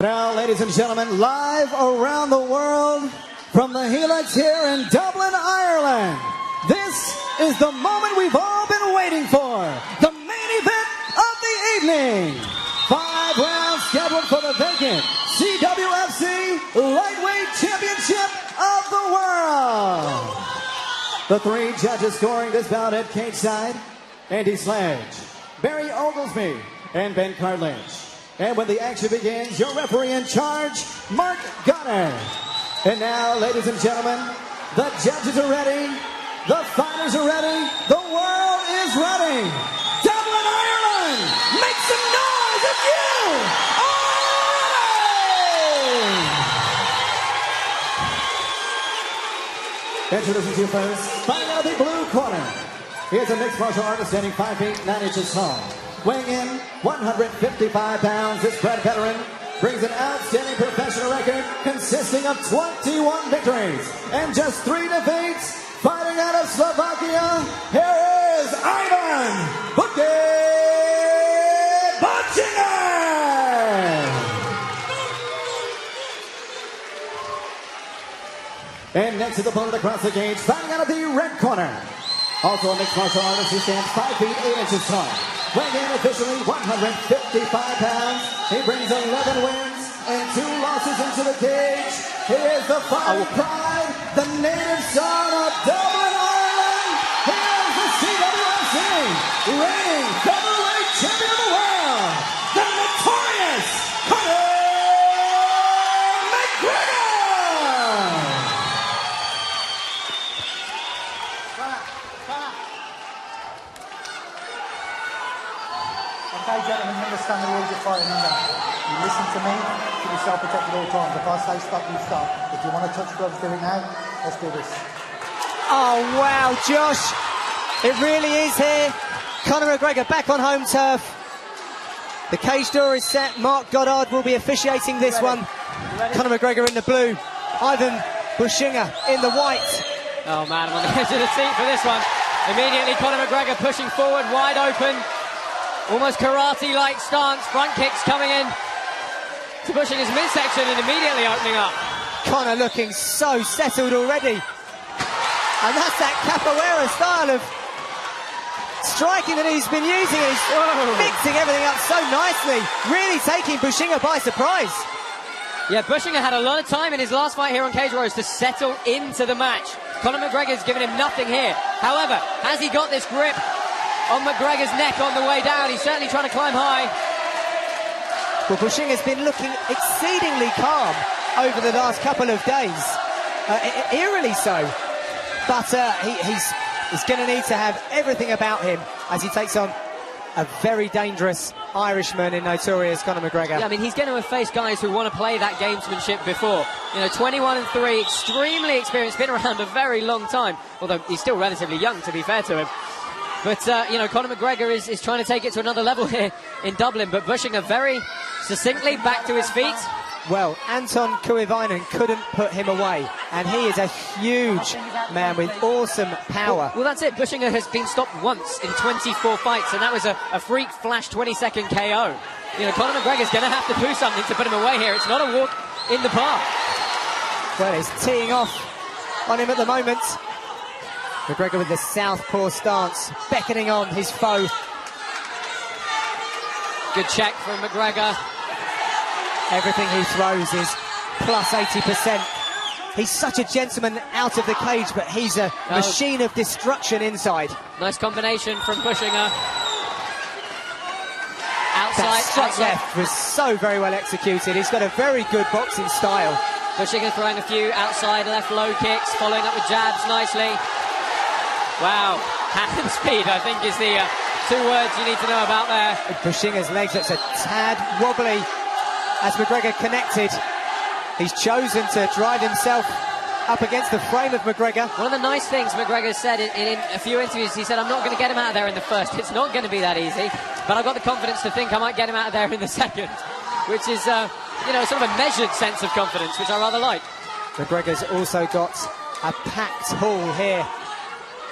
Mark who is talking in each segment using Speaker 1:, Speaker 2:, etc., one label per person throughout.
Speaker 1: Now, ladies and gentlemen, live around the world from the Helix here in Dublin, Ireland. This is the moment we've all been waiting for. The main event of the evening. 5 rounds scheduled for the vacant CWFC Lightweight Championship of the World. The 3 judges scoring this bout at cage side: Andy Sledge, Barry Oglesby, and Ben Cartledge. And when the action begins, your referee in charge, Mark Goddard. And now, ladies and gentlemen, the judges are ready, the fighters are ready, the world is ready. Dublin, Ireland, make some noise if you are ready! Introducing to you first, fighting out of the blue corner. He is a mixed martial artist standing 5 feet 9 inches tall. Weighing in 155 pounds, this bred veteran brings an outstanding professional record consisting of 21 victories and just 3 defeats. Fighting out of Slovakia, here is Ivan Buchinger! And next to the opponent across the cage, fighting out of the red corner. Also a mixed martial artist, he stands 5 feet 8 inches tall. Weighing in officially 155 pounds, he brings 11 wins and 2 losses into the cage. He is the fighting pride, the native son of Dublin, Ireland. He is the CWFC reigning featherweight champion of the world, the notorious Conor MeGregor.
Speaker 2: Okay, gentlemen, you understand the rules of fighting, you listen to me, keep yourself protected all times. If I say stop, you stop. If you want to touch gloves, do it now. Let's do this.
Speaker 3: Oh, wow, Josh. It really is here. Conor McGregor back on home turf. The cage door is set. Mark Goddard will be officiating this one. Conor McGregor in the blue. Ivan Buchinger in the white.
Speaker 4: Oh, man, I'm on the edge of the seat for this one. Immediately, Conor McGregor pushing forward, wide open. Almost karate-like stance, front kicks coming in to pushing his midsection and immediately opening up.
Speaker 3: Conor looking so settled already. And that's that capoeira style of striking that he's been using. He's mixing everything up so nicely, really taking Buchinger by surprise.
Speaker 4: Yeah, Buchinger had a lot of time in his last fight here on Cage Warriors to settle into the match. Conor McGregor's given him nothing here. However, has he got this grip on McGregor's neck on the way down? He's certainly trying to climb high.
Speaker 3: Well, Buchinger's been looking exceedingly calm over the last couple of days, eerily so. But he's going to need to have everything about him as he takes on a very dangerous Irishman in notorious Conor McGregor.
Speaker 4: Yeah, I mean, he's going to have faced guys who want to play that gamesmanship before. You know, 21-3, extremely experienced, been around a very long time, although he's still relatively young, to be fair to him. But, you know, Conor McGregor is trying to take it to another level here in Dublin, but Buchinger very succinctly back to his feet.
Speaker 3: Well, Anton Kuivainen couldn't put him away, and he is a huge man with awesome power.
Speaker 4: Well, that's it. Buchinger has been stopped once in 24 fights, and that was a freak flash 20-second KO. You know, Conor McGregor's going to have to do something to put him away here. It's not a walk in the park.
Speaker 3: Well, he's teeing off on him at the moment. McGregor with the southpaw stance, beckoning on his foe.
Speaker 4: Good check from McGregor.
Speaker 3: Everything he throws is plus 80%. He's such a gentleman out of the cage, but he's a machine of destruction inside.
Speaker 4: Nice combination from Buchinger.
Speaker 3: That strike left was so very well executed. He's got a very good boxing style.
Speaker 4: Buchinger throwing a few outside left low kicks, following up with jabs nicely. Wow, hand speed, I think, is the 2 words you need to know about there.
Speaker 3: Buchinger's legs looks a tad wobbly as McGregor connected. He's chosen to drive himself up against the frame of McGregor.
Speaker 4: One of the nice things McGregor said in a few interviews, he said, I'm not going to get him out of there in the first. It's not going to be that easy, but I've got the confidence to think I might get him out of there in the second, which is, you know, sort of a measured sense of confidence, which I rather like.
Speaker 3: McGregor's also got a packed hall here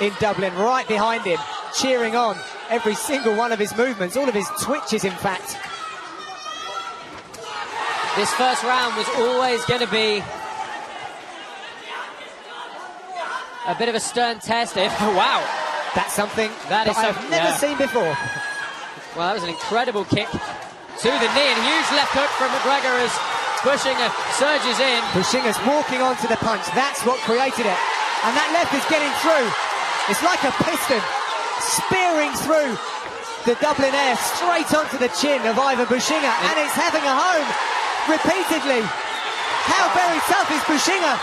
Speaker 3: in Dublin, right behind him, cheering on every single one of his movements, all of his twitches, in fact.
Speaker 4: This first round was always going to be a bit of a stern test. Wow.
Speaker 3: That's something
Speaker 4: That is
Speaker 3: I've
Speaker 4: something,
Speaker 3: never
Speaker 4: yeah.
Speaker 3: seen before.
Speaker 4: Well, that was an incredible kick to the knee, and a huge left hook from McGregor as Buchinger surges in.
Speaker 3: Buchinger's walking onto the punch. That's what created it. And that left is getting through. It's like a piston spearing through the Dublin air straight onto the chin of Ivan Buchinger, and it's having a home repeatedly. How very tough is Buchinger?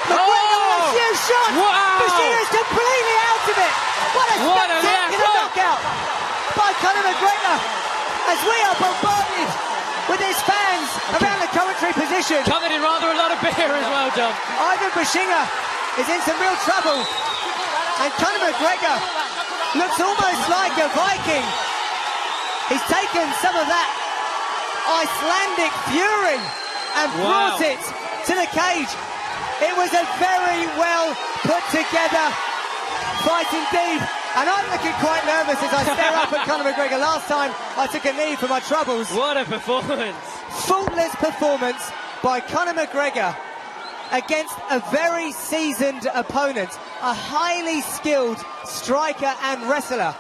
Speaker 3: McGregor with a huge shot.
Speaker 4: Wow.
Speaker 3: Buchinger's completely out of it. What a spectacular knockout by Conor McGregor as we are bombarded with his fans around the commentary position.
Speaker 4: Covered in rather a lot of beer as well, John.
Speaker 3: Ivan Buchinger is in some real trouble, and Conor McGregor looks almost like a Viking. He's taken some of that Icelandic fury and brought it to the cage. It was a very well put together fight indeed, and I'm looking quite nervous as I stare up at Conor McGregor. Last time I took a knee for my troubles.
Speaker 4: What a performance.
Speaker 3: Faultless performance by Conor McGregor against a very seasoned opponent, a highly skilled striker and wrestler.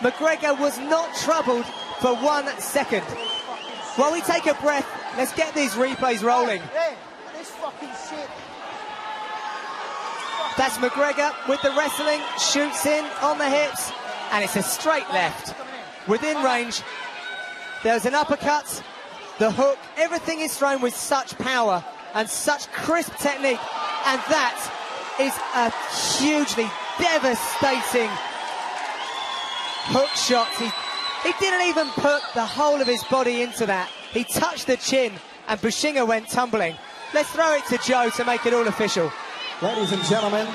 Speaker 3: McGregor was not troubled for 1 second. While we take a breath, let's get these replays rolling.
Speaker 2: Hey, this fucking shit.
Speaker 3: That's McGregor with the wrestling, shoots in on the hips, and it's a straight left. Within range, there's an uppercut, the hook, everything is thrown with such power and such crisp technique, and that is a hugely devastating hook shot. He didn't even put the whole of his body into that. He touched the chin, and Buchinger went tumbling. Let's throw it to Joe to make it all official.
Speaker 1: Ladies and gentlemen,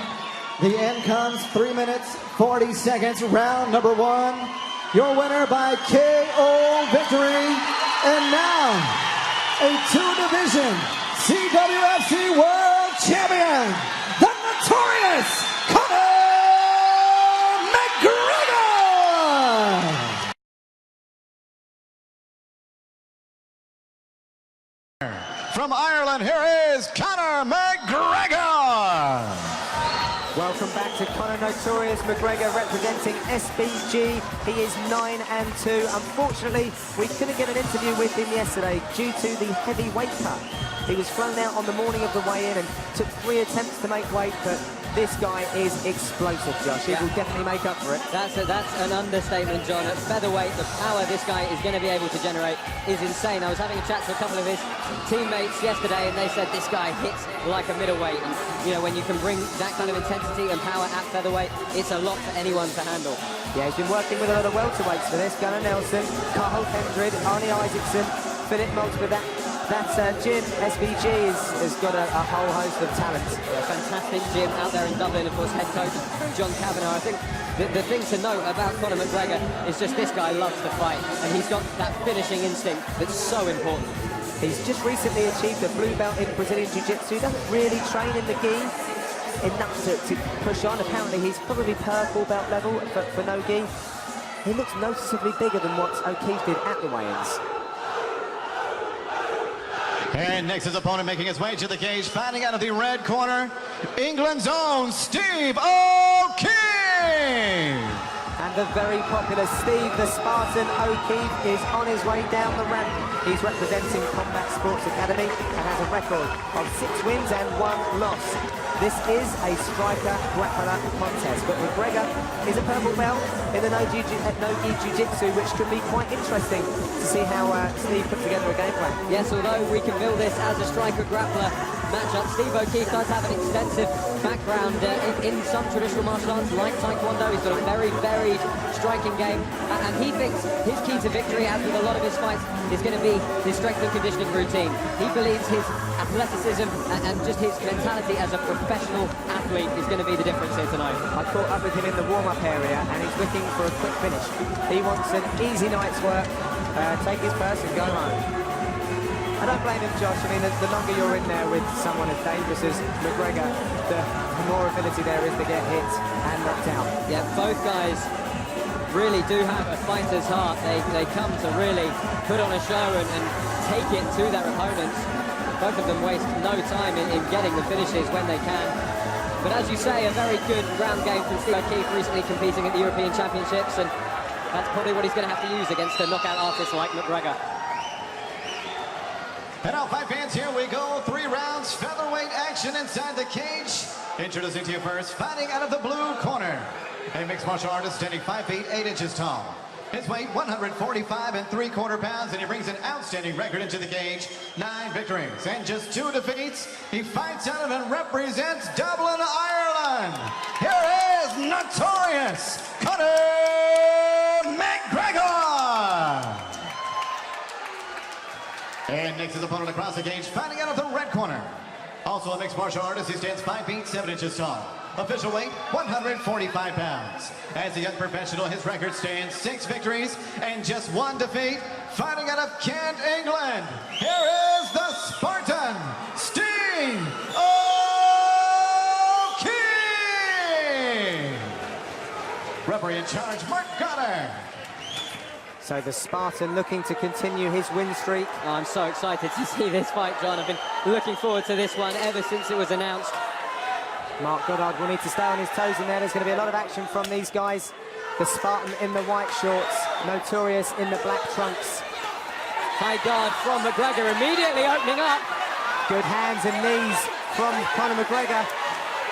Speaker 1: the end comes 3 minutes, 40 seconds, round number 1. Your winner by KO victory, and now a 2-division CWFC World Champion, the notorious Conor McGregor!
Speaker 5: From Ireland, here is Conor McGregor!
Speaker 3: Welcome back to Conor Notorious McGregor representing SBG. He is 9-2. Unfortunately, we couldn't get an interview with him yesterday due to the heavy weight cut. He was flown out on the morning of the weigh-in and took 3 attempts to make weight, but this guy is explosive, Josh. He will definitely make up for it.
Speaker 4: That's an understatement, John. At featherweight, the power this guy is going to be able to generate is insane. I was having a chat to a couple of his teammates yesterday, and they said this guy hits like a middleweight. And, you know, when you can bring that kind of intensity and power at featherweight, it's a lot for anyone to handle.
Speaker 3: Yeah, he's been working with a lot of welterweights for this. Gunnar Nelson, Carl Hendred, Arnie Isaacson, Philip Maltz with that. That's Jim, SBG has got a whole host of talent.
Speaker 4: Yeah, fantastic Jim out there in Dublin, of course, head coach John Kavanagh. I think the thing to note about Conor McGregor is just this guy loves to fight, and he's got that finishing instinct that's so important.
Speaker 3: He's just recently achieved a blue belt in Brazilian Jiu-Jitsu. He doesn't really train in the gi enough to push on. Apparently he's probably purple belt level for no gi. He looks noticeably bigger than what O'Keefe did at the weigh-ins.
Speaker 5: And next, his opponent making his way to the cage, fighting out of the red corner, England's own Steve O'Keefe!
Speaker 3: And the very popular Steve the Spartan O'Keefe is on his way down the ramp. He's representing Combat Sports Academy and has a record of 6 wins and 1 loss. This is a striker grappler contest, but McGregor is a purple belt in the no-gi jiu-jitsu, which could be quite interesting to see how Steve put together a game plan.
Speaker 4: Yes, although we can bill this as a striker grappler matchup, Steve O'Keefe does have an extensive background in some traditional martial arts like Taekwondo. He's got a very varied striking game, and he thinks his key to victory, as with a lot of his fights, is going to be his strength and conditioning routine. He believes his athleticism and just his mentality as a professional athlete is going to be the difference here tonight.
Speaker 3: I caught up with him in the warm-up area, and he's looking for a quick finish. He wants an easy night's work, take his purse and go home. I don't blame him, Josh. I mean, the longer you're in there with someone as dangerous as McGregor, the more ability there is to get hit and knocked out.
Speaker 4: Yeah, both guys really do have a fighter's heart. They come to really put on a show and take it to their opponents. Both of them waste no time in getting the finishes when they can. But as you say, a very good ground game from Steve O'Keefe, recently competing at the European Championships, and that's probably what he's going to have to use against a knockout artist like McGregor.
Speaker 5: And now, fight fans, here we go. 3 rounds, featherweight action inside the cage. Introducing to you first, fighting out of the blue corner, a mixed martial artist standing 5 feet 8 inches tall. His weight 145 3/4 pounds, and he brings an outstanding record into the cage. 9 victories and just 2 defeats. He fights out of and represents Dublin, Ireland. Here is notorious Conor MeGregor. And next his opponent across the cage, fighting out of the red corner. Also a mixed martial artist, he stands 5 feet 7 inches tall. Official weight, 145 pounds. As a young professional, his record stands 6 victories and just 1 defeat. Fighting out of Kent, England, here is the Spartan, Steve O'Keefe. Referee in charge, Mark Goddard.
Speaker 3: So the Spartan looking to continue his win streak.
Speaker 4: Oh, I'm so excited to see this fight, John. I've been looking forward to this one ever since it was announced.
Speaker 3: Mark Goddard will need to stay on his toes in there. There's going to be a lot of action from these guys. The Spartan in the white shorts, Notorious in the black trunks.
Speaker 4: High guard from McGregor, immediately opening up.
Speaker 3: Good hands and knees from Conor McGregor.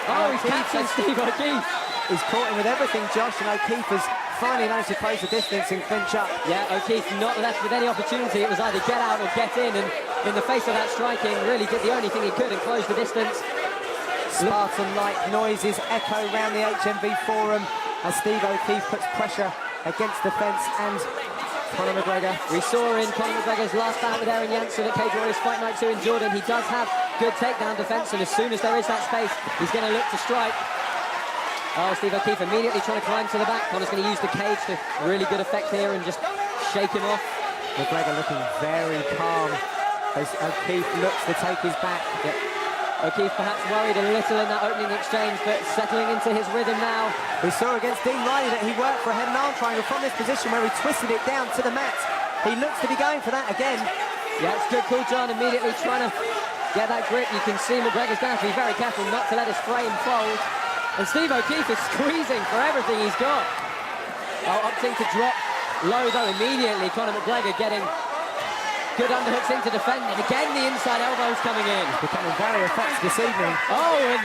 Speaker 4: Oh, he's catching Steve O'Keefe.
Speaker 3: He's caught him with everything, Josh, and O'Keefe has finally managed to close the distance and clinch up.
Speaker 4: Yeah, O'Keefe not left with any opportunity. It was either get out or get in, and in the face of that striking, really did the only thing he could and close the distance.
Speaker 3: Spartan-like noises echo around the HMV Forum as Steve O'Keefe puts pressure against the fence and Conor McGregor.
Speaker 4: We saw in Conor McGregor's last bout with Aaron Janssen at Cage Warriors Fight Night 2 in Jordan, he does have good takedown defense, and as soon as there is that space, he's going to look to strike. Oh, Steve O'Keefe immediately trying to climb to the back. Conor's going to use the cage to really good effect here and just shake him off.
Speaker 3: McGregor looking very calm as O'Keefe looks to take his back.
Speaker 4: Yep. O'Keefe perhaps worried a little in that opening exchange, but settling into his rhythm now.
Speaker 3: We saw against Dean Riley that he worked for a head and arm triangle from this position where he twisted it down to the mat. He looks to be going for that again.
Speaker 4: Yeah, it's good call, John, immediately trying to get that grip. You can see McGregor's going to have to be very careful not to let his frame fold. And Steve O'Keefe is squeezing for everything he's got. Oh, opting to drop low, though, immediately. Conor McGregor getting good underhooks in to defend, and again the inside elbows coming in.
Speaker 3: Becoming very effective this evening.
Speaker 4: Oh, and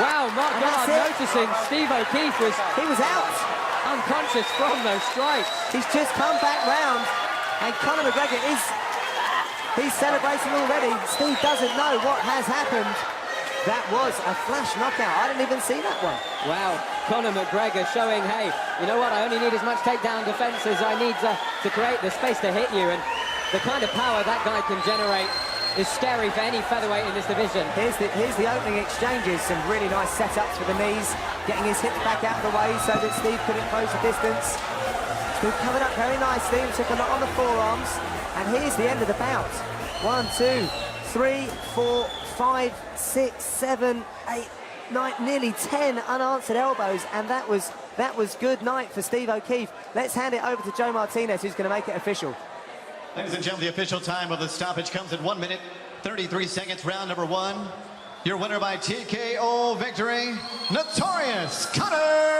Speaker 4: wow, Mark Goddard noticing Steve O'Keefe
Speaker 3: was out.
Speaker 4: Unconscious from those strikes.
Speaker 3: He's just come back round, and Conor McGregor he's celebrating already. Steve doesn't know what has happened. That was a flash knockout. I didn't even see that one.
Speaker 4: Wow, Conor McGregor showing, hey, you know what, I only need as much takedown defense as I need to create the space to hit you, and the kind of power that guy can generate is scary for any featherweight in this division.
Speaker 3: Here's the opening exchanges, some really nice setups for the knees, getting his hips back out of the way so that Steve couldn't close the distance. Steve covered up very nicely and took a lot on the forearms, and here's the end of the bout. 1, 2, 3, 4, 5, 6, 7, 8, 9, nearly 10 unanswered elbows, and that was good night for Steve O'Keefe. Let's hand it over to Joe Martinez, who's going to make it official.
Speaker 5: Ladies and gentlemen, the official time of the stoppage comes at 1 minute, 33 seconds, round number 1. Your winner by TKO victory, Notorious Conor